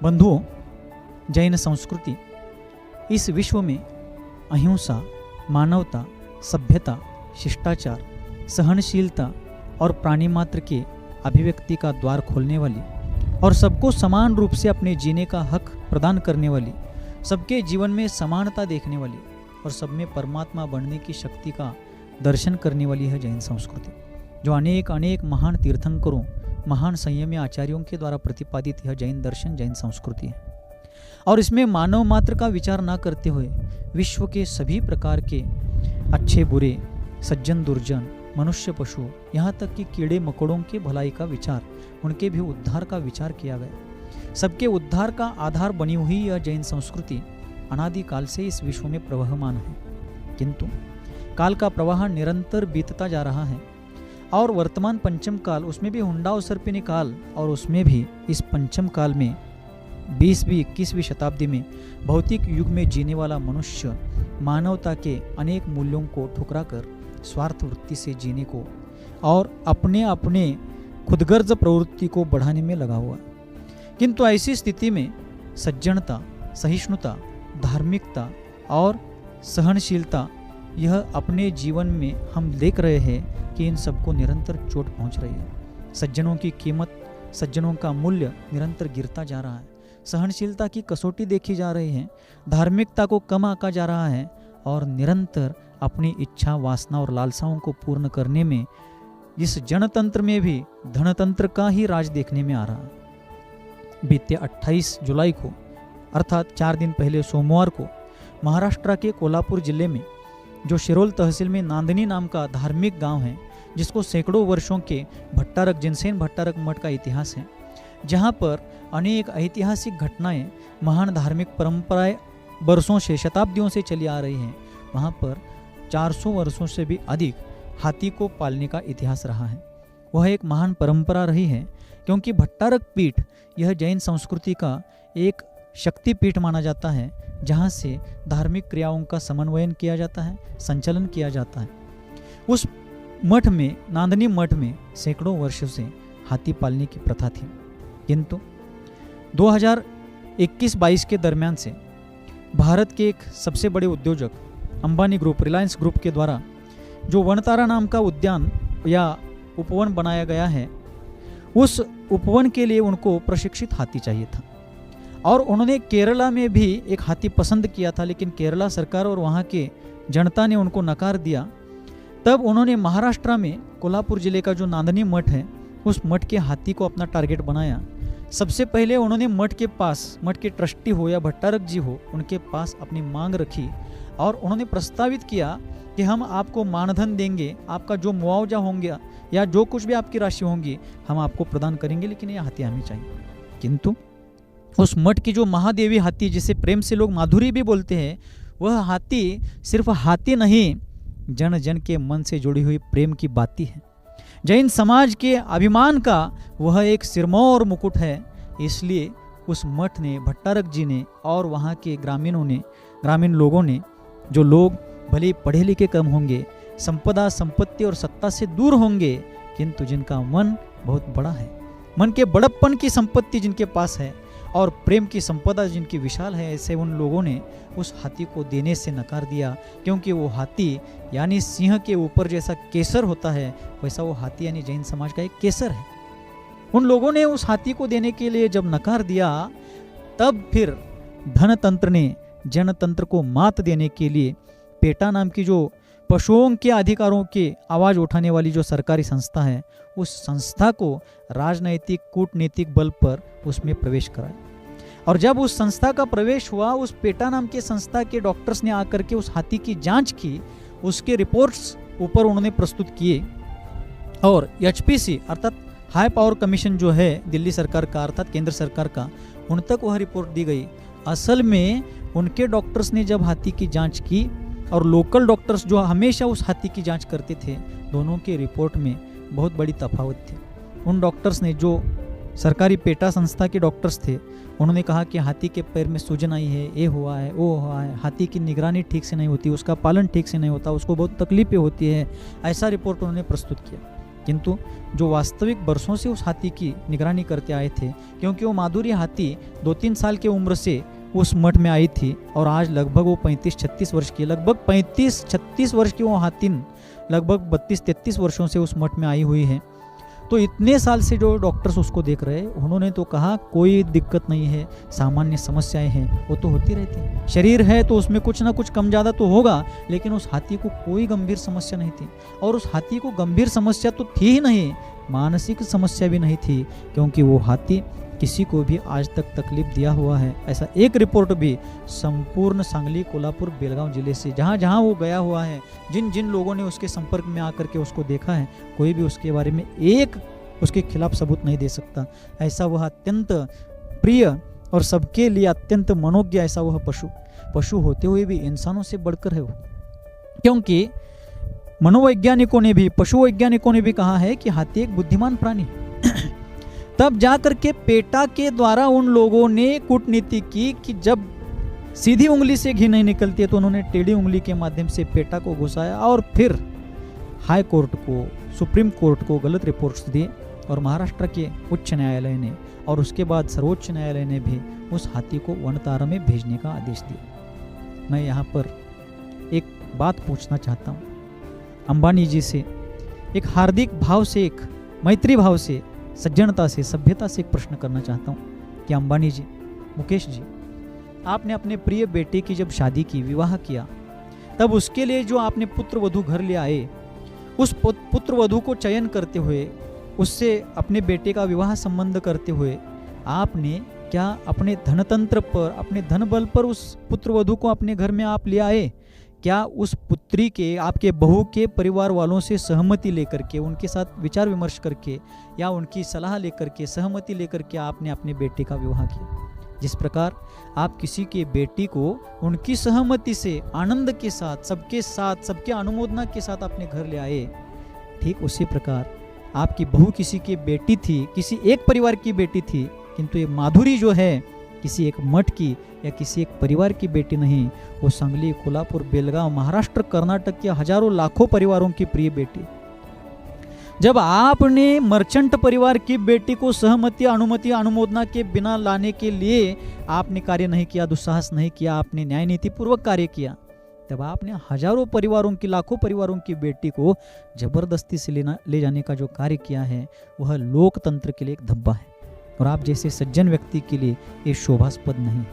बंधुओं, जैन संस्कृति इस विश्व में अहिंसा, मानवता, सभ्यता, शिष्टाचार, सहनशीलता और प्राणी मात्र के अभिव्यक्ति का द्वार खोलने वाली और सबको समान रूप से अपने जीने का हक प्रदान करने वाली, सबके जीवन में समानता देखने वाली और सब में परमात्मा बनने की शक्ति का दर्शन करने वाली है जैन संस्कृति, जो अनेक अनेक महान तीर्थंकरों, महान संयमी आचार्यों के द्वारा प्रतिपादित यह जैन दर्शन, जैन संस्कृति है। और इसमें मानव मात्र का विचार ना करते हुए विश्व के सभी प्रकार के अच्छे बुरे, सज्जन दुर्जन, मनुष्य पशु, यहाँ तक कि कीड़े मकोड़ों के भलाई का विचार, उनके भी उद्धार का विचार किया गया। सबके उद्धार का आधार बनी हुई यह जैन संस्कृति अनादिकाल से इस विश्व में प्रवहमान है, किंतु काल का प्रवाह निरंतर बीतता जा रहा है और वर्तमान पंचम काल, उसमें भी हुंडा और सर्पिनी काल, और उसमें भी इस पंचम काल में 20वीं 21वीं शताब्दी में भौतिक युग में जीने वाला मनुष्य मानवता के अनेक मूल्यों को ठुकराकर स्वार्थ वृत्ति से जीने को और अपने अपने खुदगर्ज प्रवृत्ति को बढ़ाने में लगा हुआ। किंतु ऐसी स्थिति में सज्जनता, सहिष्णुता, धार्मिकता और सहनशीलता, यह अपने जीवन में हम देख रहे हैं कि इन सबको निरंतर चोट पहुंच रही है। सज्जनों की कीमत, सज्जनों का मूल्य निरंतर गिरता जा रहा है। सहनशीलता की कसौटी देखी जा रही है, धार्मिकता को कम आंका जा रहा है और निरंतर अपनी इच्छा, वासना और लालसाओं को पूर्ण करने में इस जनतंत्र में भी धनतंत्र का ही राज देखने में आ रहा है। बीते 28 जुलाई को, अर्थात 4 दिन पहले सोमवार को, महाराष्ट्र के कोल्हापुर जिले में जो शिरोल तहसील में नांदनी नाम का धार्मिक गांव है, जिसको सैकड़ों वर्षों के भट्टारक, जिनसेन भट्टारक मठ का इतिहास है, जहां पर अनेक ऐतिहासिक घटनाएं, महान धार्मिक परंपराएं बरसों से, शताब्दियों से चली आ रही हैं, वहां पर 400 वर्षों से भी अधिक हाथी को पालने का इतिहास रहा है। वह एक महान परंपरा रही है, क्योंकि भट्टारक पीठ यह जैन संस्कृति का एक शक्तिपीठ माना जाता है, जहाँ से धार्मिक क्रियाओं का समन्वयन किया जाता है, संचालन किया जाता है। उस मठ में, नांदनी मठ में सैकड़ों वर्षों से हाथी पालने की प्रथा थी, किंतु 2021-22 के दरमियान से भारत के एक सबसे बड़े उद्योजक अंबानी ग्रुप, रिलायंस ग्रुप के द्वारा जो वनतारा नाम का उद्यान या उपवन बनाया गया है, उस उपवन के लिए उनको प्रशिक्षित हाथी चाहिए था और उन्होंने केरला में भी एक हाथी पसंद किया था, लेकिन केरला सरकार और वहाँ के जनता ने उनको नकार दिया। तब उन्होंने महाराष्ट्र में कोल्हापुर जिले का जो नांदनी मठ है, उस मठ के हाथी को अपना टारगेट बनाया। सबसे पहले उन्होंने मठ के पास, मठ के ट्रस्टी हो या भट्टारक जी हो, उनके पास अपनी मांग रखी और उन्होंने प्रस्तावित किया कि हम आपको मानधन देंगे, आपका जो मुआवजा होंगे या जो कुछ भी आपकी राशि होंगी हम आपको प्रदान करेंगे, लेकिन ये हाथी हमें चाहिए। किंतु उस मठ की जो महादेवी हाथी, जिसे प्रेम से लोग माधुरी भी बोलते हैं, वह हाथी सिर्फ हाथी नहीं, जन जन के मन से जुड़ी हुई प्रेम की बाती है। जैन समाज के अभिमान का वह एक सिरमौर मुकुट है। इसलिए उस मठ ने, भट्टारक जी ने और वहाँ के ग्रामीणों ने, ग्रामीण लोगों ने, जो लोग भले पढ़े लिखे कम होंगे, संपदा, संपत्ति और सत्ता से दूर होंगे, किंतु जिनका मन बहुत बड़ा है, मन के बड़प्पन की संपत्ति जिनके पास है और प्रेम की संपदा जिनकी विशाल है, ऐसे उन लोगों ने उस हाथी को देने से नकार दिया, क्योंकि वो हाथी यानी सिंह के ऊपर जैसा केसर होता है, वैसा वो हाथी यानी जैन समाज का एक केसर है। उन लोगों ने उस हाथी को देने के लिए जब नकार दिया, तब फिर धनतंत्र ने जनतंत्र को मात देने के लिए पेटा नाम की जो पशुओं के अधिकारों की आवाज़ उठाने वाली जो सरकारी संस्था है, उस संस्था को राजनैतिक कूटनीतिक बल पर उसमें प्रवेश कराया। और जब उस संस्था का प्रवेश हुआ, उस पेटा नाम के संस्था के डॉक्टर्स ने आकर के उस हाथी की जांच की, उसके रिपोर्ट्स ऊपर उन्होंने प्रस्तुत किए और HPC अर्थात हाई पावर कमीशन जो है दिल्ली सरकार का, अर्थात केंद्र सरकार का, उन तक वह रिपोर्ट दी गई। असल में उनके डॉक्टर्स ने जब हाथी की जांच की और लोकल डॉक्टर्स जो हमेशा उस हाथी की जांच करते थे, दोनों के रिपोर्ट में बहुत बड़ी तफावत थी। उन डॉक्टर्स ने, जो सरकारी पेटा संस्था के डॉक्टर्स थे, उन्होंने कहा कि हाथी के पैर में सूजन आई है, ये हुआ है, वो हुआ है, हाथी की निगरानी ठीक से नहीं होती, उसका पालन ठीक से नहीं होता, उसको बहुत तकलीफें होती है, ऐसा रिपोर्ट उन्होंने प्रस्तुत किया। किंतु जो वास्तविक बरसों से उस हाथी की निगरानी करते आए थे, क्योंकि वो माधुरी हाथी 2-3 साल की उम्र से उस मठ में आई थी और आज लगभग वो 35-36 वर्ष की, लगभग 35-36 वर्ष की वो हाथिन लगभग 32-33 वर्षों से उस मठ में आई हुई है। तो इतने साल से जो डॉक्टर्स उसको देख रहे हैं, उन्होंने तो कहा कोई दिक्कत नहीं है, सामान्य समस्याएं हैं वो तो होती रहती हैं, शरीर है तो उसमें कुछ ना कुछ कम ज़्यादा तो होगा, लेकिन उस हाथी को कोई गंभीर समस्या नहीं थी। और उस हाथी को गंभीर समस्या तो थी ही नहीं, मानसिक समस्या भी नहीं थी, क्योंकि वो हाथी किसी को भी आज तक तकलीफ दिया हुआ है ऐसा एक रिपोर्ट भी संपूर्ण सांगली, कोल्हापुर, बेलगांव जिले से जहाँ जहाँ वो गया हुआ है, जिन जिन लोगों ने उसके संपर्क में आकर के उसको देखा है, कोई भी उसके बारे में एक उसके खिलाफ सबूत नहीं दे सकता। ऐसा वह अत्यंत प्रिय और सबके लिए अत्यंत मनोज्ञ ऐसा वह पशु होते हुए भी इंसानों से बढ़कर है वो, क्योंकि मनोवैज्ञानिकों ने भी, पशु वैज्ञानिकों ने भी कहा है कि हाथी एक बुद्धिमान प्राणी तब जाकर के पेटा के द्वारा उन लोगों ने कूटनीति की कि जब सीधी उंगली से घी नहीं निकलती है तो उन्होंने टेढ़ी उंगली के माध्यम से पेटा को घुसाया और फिर हाई कोर्ट को, सुप्रीम कोर्ट को गलत रिपोर्ट्स दिए और महाराष्ट्र के उच्च न्यायालय ने और उसके बाद सर्वोच्च न्यायालय ने भी उस हाथी को वनतारा में भेजने का आदेश दिया। मैं यहाँ पर एक बात पूछना चाहता हूँ अंबानी जी से, एक हार्दिक भाव से, एक मैत्री भाव से, सज्जनता से, सभ्यता से एक प्रश्न करना चाहता हूँ कि अंबानी जी, मुकेश जी, आपने अपने प्रिय बेटे की जब शादी की, विवाह किया, तब उसके लिए जो आपने पुत्र वधू घर ले आए, उस पुत्र वधू को चयन करते हुए, उससे अपने बेटे का विवाह संबंध करते हुए आपने क्या अपने धनतंत्र पर, अपने धन बल पर उस पुत्र वधू को अपने घर में आप ले आए? क्या उस पुत्री के, आपके बहू के परिवार वालों से सहमति लेकर के, उनके साथ विचार विमर्श करके या उनकी सलाह लेकर के, सहमति लेकर के आपने अपने बेटे का विवाह किया? जिस प्रकार आप किसी के बेटी को उनकी सहमति से, आनंद के साथ, सबके अनुमोदना के साथ अपने घर ले आए, ठीक उसी प्रकार आपकी बहू किसी की बेटी थी, किसी एक परिवार की बेटी थी, किंतु ये माधुरी जो है किसी एक मठ की या किसी एक परिवार की बेटी नहीं, वो सांगली, कोल्हापुर, बेलगांव, महाराष्ट्र, कर्नाटक के हजारों लाखों परिवारों की प्रिय बेटी। जब आपने मर्चेंट परिवार की बेटी को सहमति, अनुमति, अनुमोदना के बिना लाने के लिए आपने कार्य नहीं किया, दुस्साहस नहीं किया, आपने न्याय नीति पूर्वक कार्य किया, तब आपने हजारों परिवारों की, लाखों परिवारों की बेटी को जबरदस्ती से ले जाने का जो कार्य किया है, वह लोकतंत्र के लिए एक धब्बा है और आप जैसे सज्जन व्यक्ति के लिए ये शोभास्पद नहीं।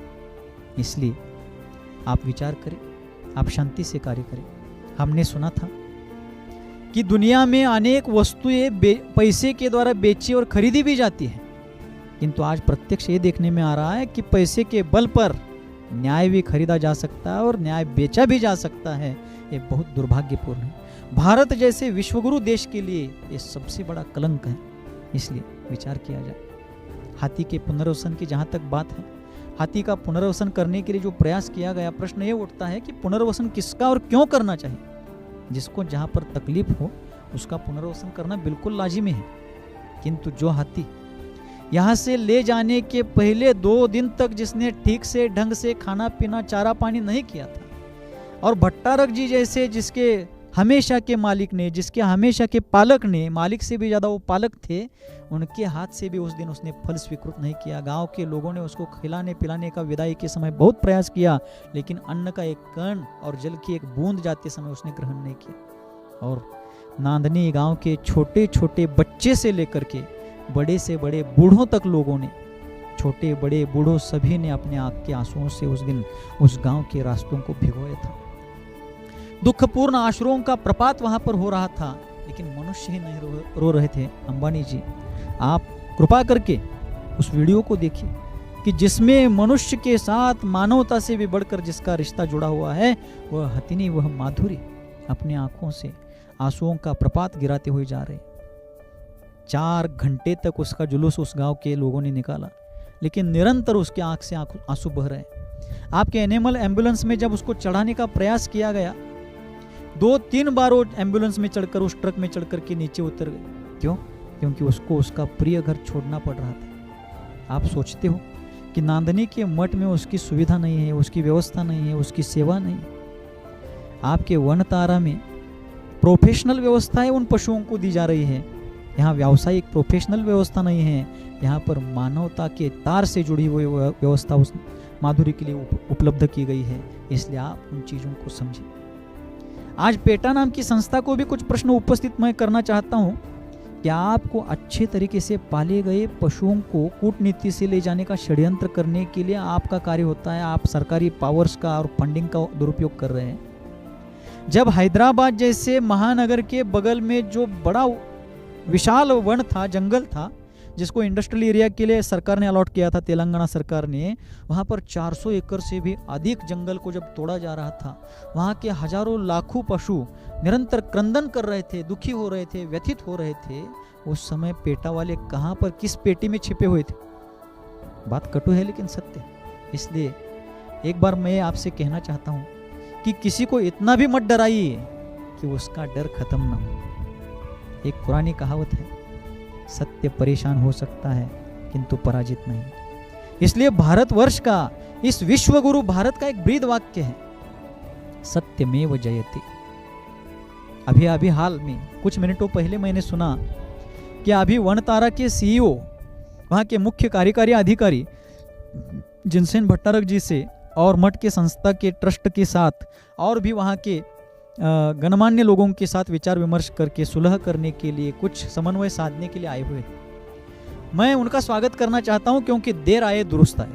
इसलिए आप विचार करें, आप शांति से कार्य करें। हमने सुना था कि दुनिया में अनेक वस्तुएं पैसे के द्वारा बेची और खरीदी भी जाती है, किंतु आज प्रत्यक्ष ये देखने में आ रहा है कि पैसे के बल पर न्याय भी खरीदा जा सकता है और न्याय बेचा भी जा सकता है। ये बहुत दुर्भाग्यपूर्ण है। भारत जैसे विश्वगुरु देश के लिए ये सबसे बड़ा कलंक है। इसलिए विचार किया जाए। हाथी के पुनर्वसन की जहाँ तक बात है, हाथी का पुनर्वसन करने के लिए जो प्रयास किया गया, प्रश्न ये उठता है कि पुनर्वसन किसका और क्यों करना चाहिए? जिसको जहाँ पर तकलीफ हो उसका पुनर्वसन करना बिल्कुल लाजिमी है, किंतु जो हाथी यहाँ से ले जाने के पहले 2 दिन तक जिसने ठीक से ढंग से खाना पीना, चारा पानी नहीं किया था, और भट्टारक जी जैसे जिसके हमेशा के मालिक ने, जिसके हमेशा के पालक ने, मालिक से भी ज़्यादा वो पालक थे, उनके हाथ से भी उस दिन उसने फल स्वीकृत नहीं किया। गांव के लोगों ने उसको खिलाने पिलाने का विदाई के समय बहुत प्रयास किया, लेकिन अन्न का एक कण और जल की एक बूंद जाते समय उसने ग्रहण नहीं किया। और नांदनी गांव के छोटे छोटे बच्चे से लेकर के बड़े से बड़े बूढ़ों तक लोगों ने, छोटे बड़े बूढ़ों सभी ने अपने आंख के आंसुओं से उस दिन उस गांव के रास्तों को भिगोया था। दुखपूर्ण आश्रुओं का प्रपात वहां पर हो रहा था, लेकिन मनुष्य ही नहीं रो रहे थे। अंबानी जी, आप कृपा करके उस वीडियो को देखिए कि जिसमें मनुष्य के साथ मानवता से भी बढ़कर जिसका रिश्ता जुड़ा हुआ है, वह हथिनी, वह माधुरी अपने आंखों से आंसुओं का प्रपात गिराते हुए जा रहे। 4 घंटे तक उसका जुलूस उस गांव के लोगों ने निकाला, लेकिन निरंतर उसके आंख से आंसू बह रहे। आपके एनिमल एम्बुलेंस में जब उसको चढ़ाने का प्रयास किया गया, 2-3 बार वो एम्बुलेंस में चढ़कर, उस ट्रक में चढ़कर के नीचे उतर गए। क्यों? क्योंकि उसको उसका प्रिय घर छोड़ना पड़ रहा था। आप सोचते हो कि नांदनी के मठ में उसकी सुविधा नहीं है, उसकी व्यवस्था नहीं है, उसकी सेवा नहीं। आपके वनतारा में प्रोफेशनल व्यवस्थाएं उन पशुओं को दी जा रही है, यहाँ व्यावसायिक प्रोफेशनल व्यवस्था नहीं है, यहाँ पर मानवता के तार से जुड़ी हुई व्यवस्था उस माधुरी के लिए उपलब्ध की गई है। इसलिए आप उन चीज़ों को समझें। आज पेटा नाम की संस्था को भी कुछ प्रश्न उपस्थित मैं करना चाहता हूँ। क्या आपको अच्छे तरीके से पाले गए पशुओं को कूटनीति से ले जाने का षड्यंत्र करने के लिए आपका कार्य होता है? आप सरकारी पावर्स का और फंडिंग का दुरुपयोग कर रहे हैं। जब हैदराबाद जैसे महानगर के बगल में जो बड़ा विशाल वन था, जंगल था, जिसको इंडस्ट्रियल एरिया के लिए सरकार ने अलॉट किया था, तेलंगाना सरकार ने, वहाँ पर 400 एकड़ से भी अधिक जंगल को जब तोड़ा जा रहा था, वहाँ के हजारों लाखों पशु निरंतर क्रंदन कर रहे थे, दुखी हो रहे थे, व्यथित हो रहे थे। उस समय पेटा वाले कहाँ पर, किस पेटी में छिपे हुए थे? बात कटु है लेकिन सत्य। इसलिए एक बार मैं आपसे कहना चाहता हूँ कि किसी को इतना भी मत डराइए कि उसका डर खत्म ना हो। एक पुरानी कहावत है, सत्य परेशान हो सकता है किंतु पराजित नहीं। इसलिए भारतवर्ष का, इस विश्व गुरु भारत का एक ब्रीद वाक्य है, सत्यमेव जयते। अभी हाल में कुछ मिनटों पहले मैंने सुना कि अभी वनतारा के सीईओ, वहां के मुख्य कार्यकारी अधिकारी जिनसेन भट्टारक जी से और मठ के संस्था के ट्रस्ट के साथ और भी वहां के गणमान्य लोगों के साथ विचार विमर्श करके सुलह करने के लिए, कुछ समन्वय साधने के लिए आए हुए। मैं उनका स्वागत करना चाहता हूं, क्योंकि देर आए दुरुस्त आए।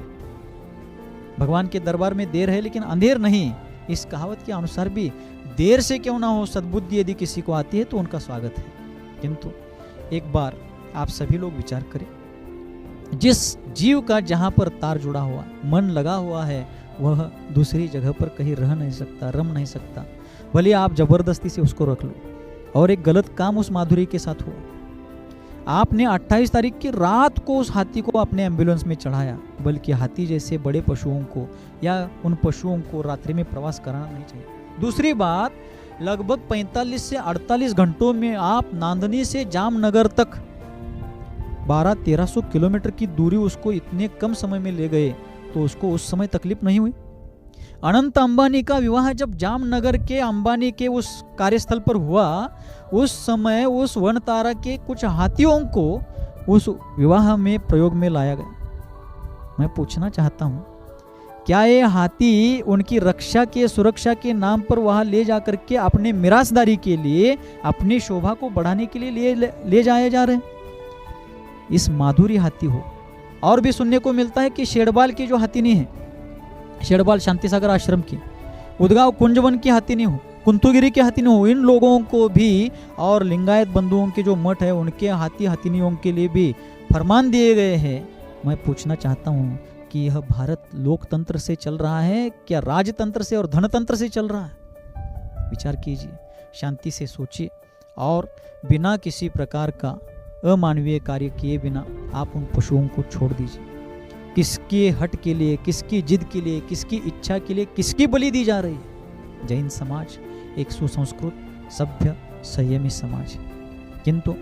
भगवान के दरबार में देर है लेकिन अंधेर नहीं। इस कहावत के अनुसार भी देर से क्यों ना हो, सद्बुद्धि यदि किसी को आती है तो उनका स्वागत है। किंतु एक बार आप सभी लोग विचार करें, जिस जीव का जहां पर तार जुड़ा हुआ, मन लगा हुआ है, वह दूसरी जगह पर कहीं रह नहीं सकता, रम नहीं सकता। भले आप जबरदस्ती से उसको रख लो। और एक गलत काम उस माधुरी के साथ हुआ। आपने 28 तारीख की रात को उस हाथी को अपने एम्बुलेंस में चढ़ाया, बल्कि हाथी जैसे बड़े पशुओं को या उन पशुओं को रात्रि में प्रवास कराना नहीं चाहिए। दूसरी बात, लगभग 45 से 48 घंटों में आप नांदनी से जामनगर तक 1200-1300 किलोमीटर की दूरी उसको इतने कम समय में ले गए, तो उसको उस समय तकलीफ नहीं हुई? अनंत अंबानी का विवाह जब जामनगर के अंबानी के उस कार्यस्थल पर हुआ, उस समय उस वनतारा के कुछ हाथियों को उस विवाह में प्रयोग में लाया गया। मैं पूछना चाहता हूं, क्या ये हाथी उनकी रक्षा के, सुरक्षा के नाम पर वहां ले जाकर के अपने मिरासदारी के लिए, अपनी शोभा को बढ़ाने के लिए ले जाए जा रहे हैं? इस माधुरी हाथी हो। और भी सुनने को मिलता है कि शेड़बाल की जो हाथीनी है, शेड़बाल शांति सागर आश्रम की, उदगांव कुंजवन की हाथीनी हो, कुंतुगिरी की हाथीनी हो, इन लोगों को भी, और लिंगायत बंधुओं के जो मठ है उनके हाथी हाथीनियों के लिए भी फरमान दिए गए हैं। मैं पूछना चाहता हूँ कि यह भारत लोकतंत्र से चल रहा है, क्या राजतंत्र से और धनतंत्र से चल रहा है? विचार कीजिए, शांति से सोचिए, और बिना किसी प्रकार का अमानवीय कार्य किए बिना आप उन पशुओं को छोड़ दीजिए। किसके हट के लिए, किसकी जिद के लिए, किसकी इच्छा के लिए, किसकी बलि दी जा रही है? जैन समाज एक सुसंस्कृत, सभ्य, संयमी समाज है, किंतु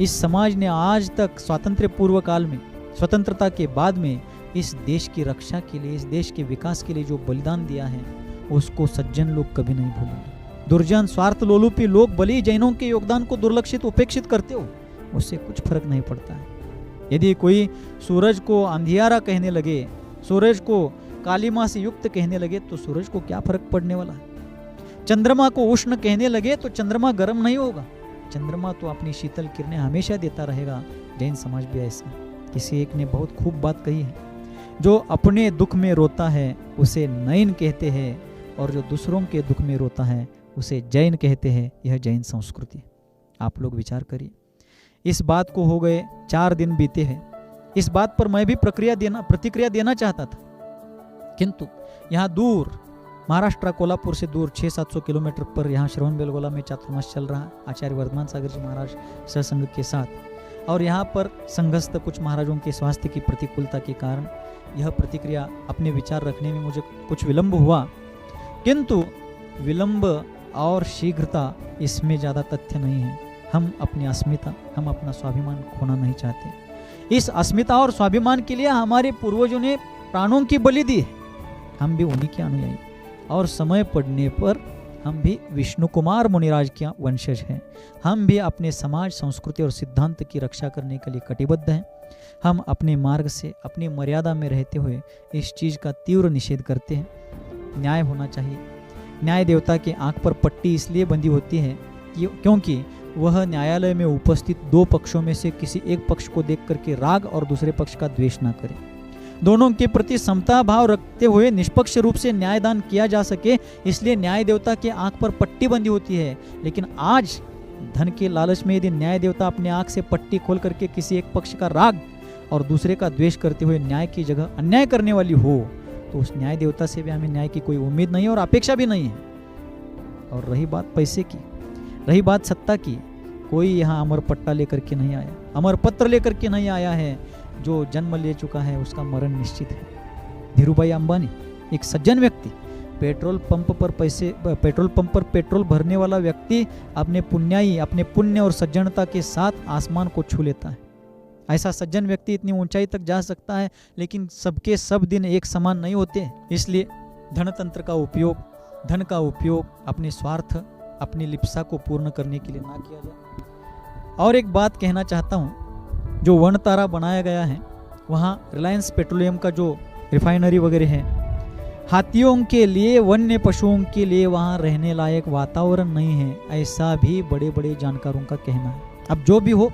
इस समाज ने आज तक स्वातंत्र्य पूर्व काल में, स्वतंत्रता के बाद में, इस देश की रक्षा के लिए, इस देश के विकास के लिए जो बलिदान दिया है, उसको सज्जन लोग कभी नहीं भूलेंगे। दुर्जन, स्वार्थ लोलुपी लोग बलि जैनों के योगदान को दुर्लक्षित, उपेक्षित करते हो, उससे कुछ फर्क नहीं पड़ता है। यदि कोई सूरज को अंधियारा कहने लगे, सूरज को कालिमा से युक्त कहने लगे, तो सूरज को क्या फर्क पड़ने वाला है? चंद्रमा को उष्ण कहने लगे तो चंद्रमा गर्म नहीं होगा, चंद्रमा तो अपनी शीतल किरणें हमेशा देता रहेगा। जैन समाज भी ऐसा। किसी एक ने बहुत खूब बात कही है, जो अपने दुख में रोता है उसे नयन कहते हैं, और जो दूसरों के दुख में रोता है उसे जैन कहते हैं। यह जैन संस्कृति। आप लोग विचार करिए। इस बात को हो गए 4 दिन बीते हैं। इस बात पर मैं भी प्रतिक्रिया देना चाहता था, किंतु यहाँ दूर महाराष्ट्र कोल्हापुर से दूर 600-700 किलोमीटर पर यहाँ श्रवण बेलगोला में चातुर्मास चल रहा है आचार्य वर्धमान सागर जी महाराज सत्संग के साथ, और यहाँ पर संघस्थ कुछ महाराजों के स्वास्थ्य की प्रतिकूलता के कारण यह प्रतिक्रिया, अपने विचार रखने में मुझे कुछ विलंब हुआ, किंतु विलंब और शीघ्रता इसमें ज़्यादा तथ्य नहीं है। हम अपनी अस्मिता, हम अपना स्वाभिमान खोना नहीं चाहते। इस अस्मिता और स्वाभिमान के लिए हमारे पूर्वजों ने प्राणों की बलि दी है। हम भी उन्हीं के अनुयायी, और समय पड़ने पर हम भी विष्णु कुमार मुनिराज के वंशज हैं। हम भी अपने समाज, संस्कृति और सिद्धांत की रक्षा करने के लिए कटिबद्ध हैं। हम अपने मार्ग से, अपनी मर्यादा में रहते हुए इस चीज़ का तीव्र निषेध करते हैं। न्याय होना चाहिए। न्याय देवता के आंख पर पट्टी इसलिए बंधी होती है क्योंकि वह न्यायालय में उपस्थित दो पक्षों में से किसी एक पक्ष को देख करके राग और दूसरे पक्ष का द्वेष न करे। दोनों के प्रति समता भाव रखते हुए निष्पक्ष रूप से न्यायदान किया जा सके, इसलिए न्याय देवता के आंख पर पट्टी बंधी होती है। लेकिन आज धन के लालच में यदि न्याय देवता अपने आंख से पट्टी खोल करके किसी एक पक्ष का राग और दूसरे का द्वेष करते हुए न्याय की जगह अन्याय करने वाली हो, तो उस न्याय देवता से भी हमें न्याय की कोई उम्मीद नहीं है और अपेक्षा भी नहीं है। और रही बात पैसे की, रही बात सत्ता की, कोई यहाँ अमर पट्टा लेकर के नहीं आया, अमर पत्र लेकर के नहीं आया है। जो जन्म ले चुका है उसका मरण निश्चित है। धीरूभाई अंबानी एक सज्जन व्यक्ति, पेट्रोल पंप पर पेट्रोल भरने वाला व्यक्ति अपने पुण्य और सज्जनता के साथ आसमान को छू लेता है। ऐसा सज्जन व्यक्ति इतनी ऊंचाई तक जा सकता है, लेकिन सबके सब दिन एक समान नहीं होते। इसलिए धनतंत्र का उपयोग, धन का उपयोग अपने स्वार्थ, अपनी लिप्सा को पूर्ण करने के लिए ना किया जाए। और एक बात कहना चाहता हूँ, जो वनतारा बनाया गया है वहाँ रिलायंस पेट्रोलियम का जो रिफाइनरी वगैरह है, हाथियों के लिए, वन्य पशुओं के लिए वहाँ रहने लायक वातावरण नहीं है, ऐसा भी बड़े बड़े जानकारों का कहना है। अब जो भी हो,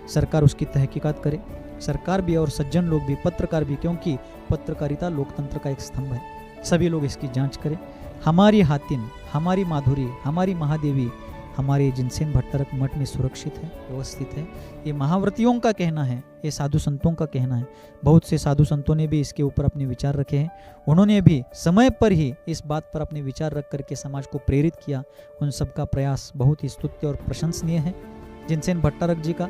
सरकार उसकी तहकीकात करे, सरकार भी और सज्जन लोग भी, पत्रकार भी, क्योंकि पत्रकारिता लोकतंत्र का एक स्तंभ है। सभी लोग इसकी जांच करें। हमारी हातिन, हमारी माधुरी, हमारी महादेवी हमारे जिनसेन भट्टारक मठ में सुरक्षित है, व्यवस्थित है। ये महाव्रतियों का कहना है, ये साधु संतों का कहना है। बहुत से साधु संतों ने भी इसके ऊपर अपने विचार रखे हैं। उन्होंने भी समय पर ही इस बात पर अपने विचार रख करके समाज को प्रेरित किया। उन सबका प्रयास बहुत ही स्तुत्य और प्रशंसनीय है। जिनसेन भट्टारक जी का,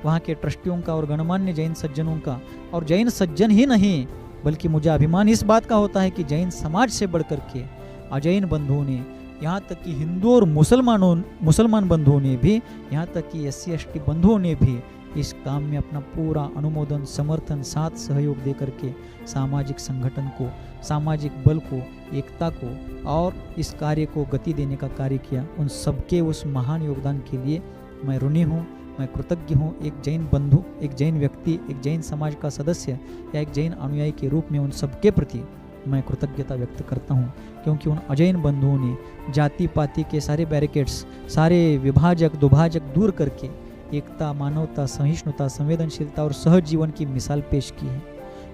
वहाँ के ट्रस्टियों का और गणमान्य जैन सज्जनों का, और जैन सज्जन ही नहीं बल्कि मुझे अभिमान इस बात का होता है कि जैन समाज से बढ़कर के अजैन बंधुओं ने, यहाँ तक कि हिंदू और मुसलमान बंधुओं ने भी, यहाँ तक कि SC ST बंधुओं ने भी इस काम में अपना पूरा अनुमोदन, समर्थन, साथ सहयोग दे करके सामाजिक संगठन को, सामाजिक बल को, एकता को और इस कार्य को गति देने का कार्य किया। उन सबके उस महान योगदान के लिए मैं ऋणी हूँ, मैं कृतज्ञ हूँ। एक जैन बंधु, एक जैन व्यक्ति, एक जैन समाज का सदस्य या एक जैन अनुयायी के रूप में उन सबके प्रति मैं कृतज्ञता व्यक्त करता हूँ, क्योंकि उन अजैन बंधुओं ने जाति पाति के सारे बैरिकेड्स, सारे विभाजक दुभाजक दूर करके एकता, मानवता, सहिष्णुता, संवेदनशीलता और सहजीवन की मिसाल पेश की है।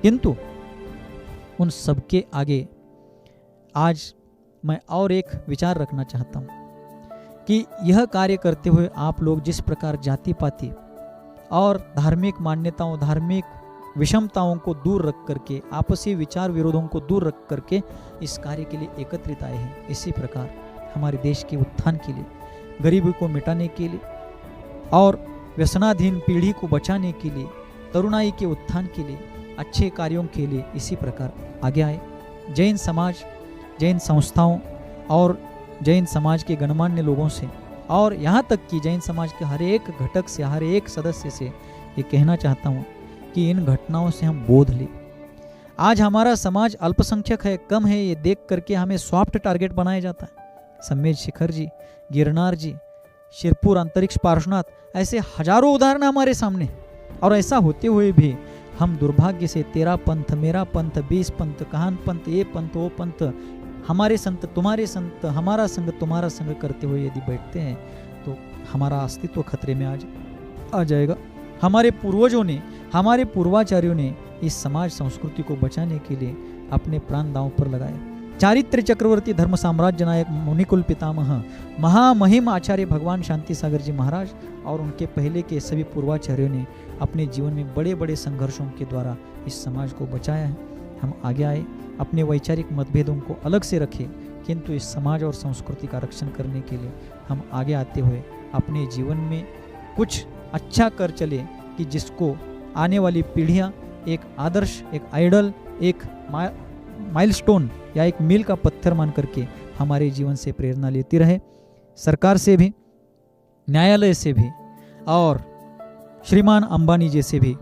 किंतु उन सबके आगे आज मैं और एक विचार रखना चाहता हूँ कि यह कार्य करते हुए आप लोग जिस प्रकार जाति पाति और धार्मिक मान्यताओं, धार्मिक विषमताओं को दूर रख करके, आपसी विचार विरोधों को दूर रख करके इस कार्य के लिए एकत्रित आए हैं, इसी प्रकार हमारे देश के उत्थान के लिए, गरीबी को मिटाने के लिए और व्यसनाधीन पीढ़ी को बचाने के लिए, तरुणाई के उत्थान के लिए, अच्छे कार्यों के लिए इसी प्रकार आगे आए। जैन समाज, जैन संस्थाओं और जैन समाज के गणमान्य लोगों से और यहाँ तक कि जैन समाज के हर एक घटक से, हर एक सदस्य से ये कहना चाहता हूँ कि इन घटनाओं से हम बोध लें। आज हमारा समाज अल्पसंख्यक है, कम है, ये देख करके हमें सॉफ्ट टारगेट बनाया जाता है। सम्मेद शिखर जी, गिरनार जी, शिरपुर अंतरिक्ष पार्श्वनाथ, ऐसे हजारों उदाहरण हमारे सामने। और ऐसा होते हुए भी हम दुर्भाग्य से तेरा पंथ, मेरा पंथ, 20 पंथ, कहान पंथ, ये पंथ, वो पंथ, हमारे संत, तुम्हारे संत, हमारा संग, तुम्हारा संग करते हुए यदि बैठते हैं तो हमारा अस्तित्व खतरे में आ जाएगा। हमारे पूर्वजों ने, हमारे पूर्वाचार्यों ने इस समाज संस्कृति को बचाने के लिए अपने प्राण दांव पर लगाए। चारित्र चक्रवर्ती धर्म साम्राज्य नायक मुनिकुल पितामह महामहिम आचार्य भगवान शांति सागर जी महाराज और उनके पहले के सभी पूर्वाचार्यों ने अपने जीवन में बड़े बड़े संघर्षों के द्वारा इस समाज को बचाया है। हम आगे आए, अपने वैचारिक मतभेदों को अलग से रखें, किंतु इस समाज और संस्कृति का रक्षण करने के लिए हम आगे आते हुए अपने जीवन में कुछ अच्छा कर चले कि जिसको आने वाली पीढ़ियां एक आदर्श, एक आइडल, एक माइलस्टोन या एक मील का पत्थर मान करके हमारे जीवन से प्रेरणा लेती रहे। सरकार से भी, न्यायालय से भी और श्रीमान अंबानी जी से भी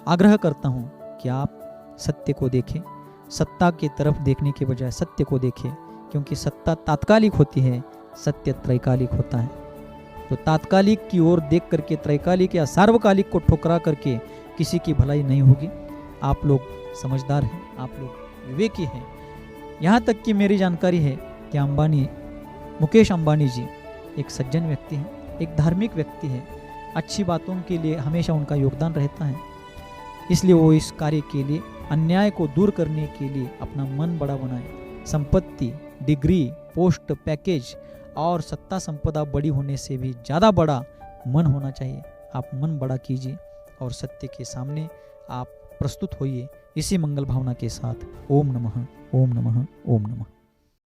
आग्रह करता हूं कि आप सत्य को देखें, सत्ता की तरफ देखने के बजाय सत्य को देखें, क्योंकि सत्ता तात्कालिक होती है सत्य त्रैकालिक होता है। तो तात्कालिक की ओर देख करके, त्रैकालिक या सार्वकालिक को ठुकरा करके किसी की भलाई नहीं होगी। आप लोग समझदार हैं, आप लोग विवेकी हैं। यहाँ तक कि मेरी जानकारी है कि मुकेश अंबानी जी एक सज्जन व्यक्ति हैं, एक धार्मिक व्यक्ति है। अच्छी बातों के लिए हमेशा उनका योगदान रहता है। इसलिए वो इस कार्य के लिए, अन्याय को दूर करने के लिए अपना मन बड़ा बनाए। संपत्ति, डिग्री, पोस्ट, पैकेज और सत्ता संपदा बड़ी होने से भी ज़्यादा बड़ा मन होना चाहिए। आप मन बड़ा कीजिए और सत्य के सामने आप प्रस्तुत होइए। इसी मंगल भावना के साथ ओम नमः, ओम नमः, ओम नमः।